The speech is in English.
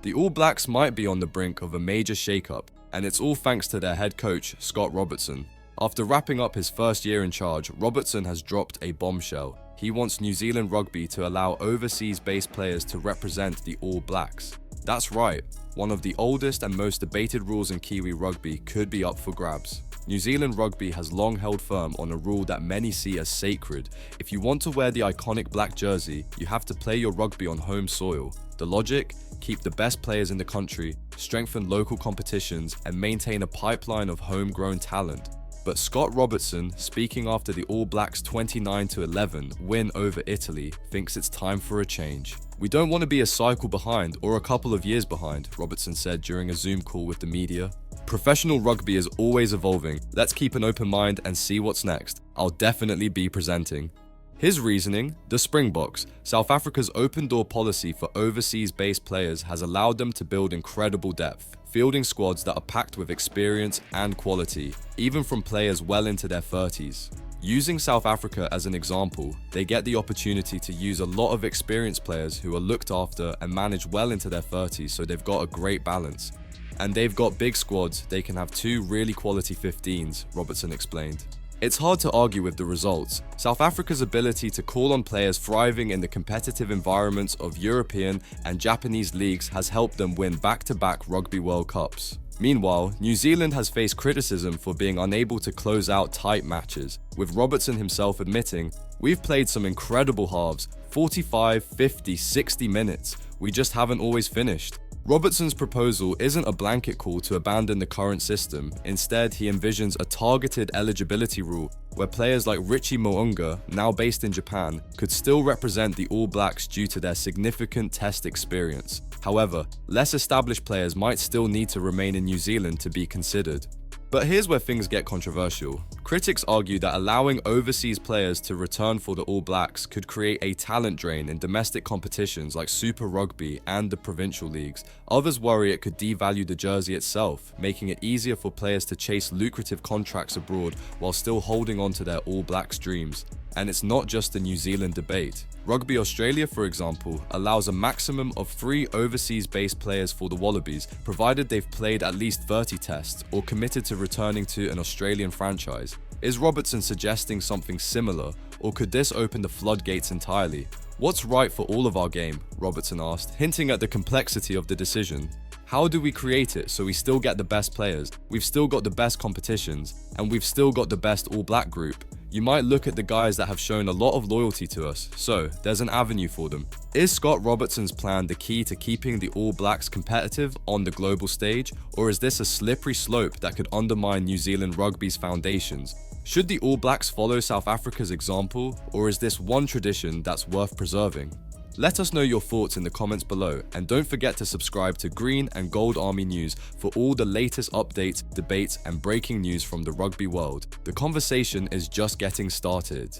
The All Blacks might be on the brink of a major shake-up, and it's all thanks to their head coach, Scott Robertson. After wrapping up his first year in charge, Robertson has dropped a bombshell. He wants New Zealand Rugby to allow overseas-based players to represent the All Blacks. That's right, one of the oldest and most debated rules in Kiwi rugby could be up for grabs. New Zealand Rugby has long held firm on a rule that many see as sacred. If you want to wear the iconic black jersey, you have to play your rugby on home soil. The logic? Keep the best players in the country, strengthen local competitions, and maintain a pipeline of homegrown talent. But Scott Robertson, speaking after the All Blacks' 29-11 win over Italy, thinks it's time for a change. "We don't want to be a cycle behind or a couple of years behind," Robertson said during a Zoom call with the media. "Professional rugby is always evolving. Let's keep an open mind and see what's next. I'll definitely be presenting." His reasoning: the Springboks, South Africa's open-door policy for overseas-based players has allowed them to build incredible depth, fielding squads that are packed with experience and quality, even from players well into their 30s. Using South Africa as an example, they get the opportunity to use a lot of experienced players who are looked after and managed well into their 30s, so they've got a great balance. And they've got big squads, they can have 2 really quality 15s, Robertson explained. It's hard to argue with the results. South Africa's ability to call on players thriving in the competitive environments of European and Japanese leagues has helped them win back-to-back Rugby World Cups. Meanwhile, New Zealand has faced criticism for being unable to close out tight matches, with Robertson himself admitting, "We've played some incredible halves, 45, 50, 60 minutes. We just haven't always finished." Robertson's proposal isn't a blanket call to abandon the current system. Instead, he envisions a targeted eligibility rule where players like Richie Mo'unga, now based in Japan, could still represent the All Blacks due to their significant test experience. However, less established players might still need to remain in New Zealand to be considered. But here's where things get controversial. Critics argue that allowing overseas players to return for the All Blacks could create a talent drain in domestic competitions like Super Rugby and the provincial leagues. Others worry it could devalue the jersey itself, making it easier for players to chase lucrative contracts abroad while still holding on to their All Blacks dreams. And it's not just a New Zealand debate. Rugby Australia, for example, allows a maximum of 3 overseas-based players for the Wallabies, provided they've played at least 30 tests or committed to returning to an Australian franchise. Is Robertson suggesting something similar, or could this open the floodgates entirely? "What's right for all of our game?" Robertson asked, hinting at the complexity of the decision. "How do we create it so we still get the best players, we've still got the best competitions, and we've still got the best All Black group? You might look at the guys that have shown a lot of loyalty to us, so there's an avenue for them." Is Scott Robertson's plan the key to keeping the All Blacks competitive on the global stage, or is this a slippery slope that could undermine New Zealand rugby's foundations? Should the All Blacks follow South Africa's example, or is this one tradition that's worth preserving? Let us know your thoughts in the comments below, and don't forget to subscribe to Green and Gold Army News for all the latest updates, debates, and breaking news from the rugby world. The conversation is just getting started.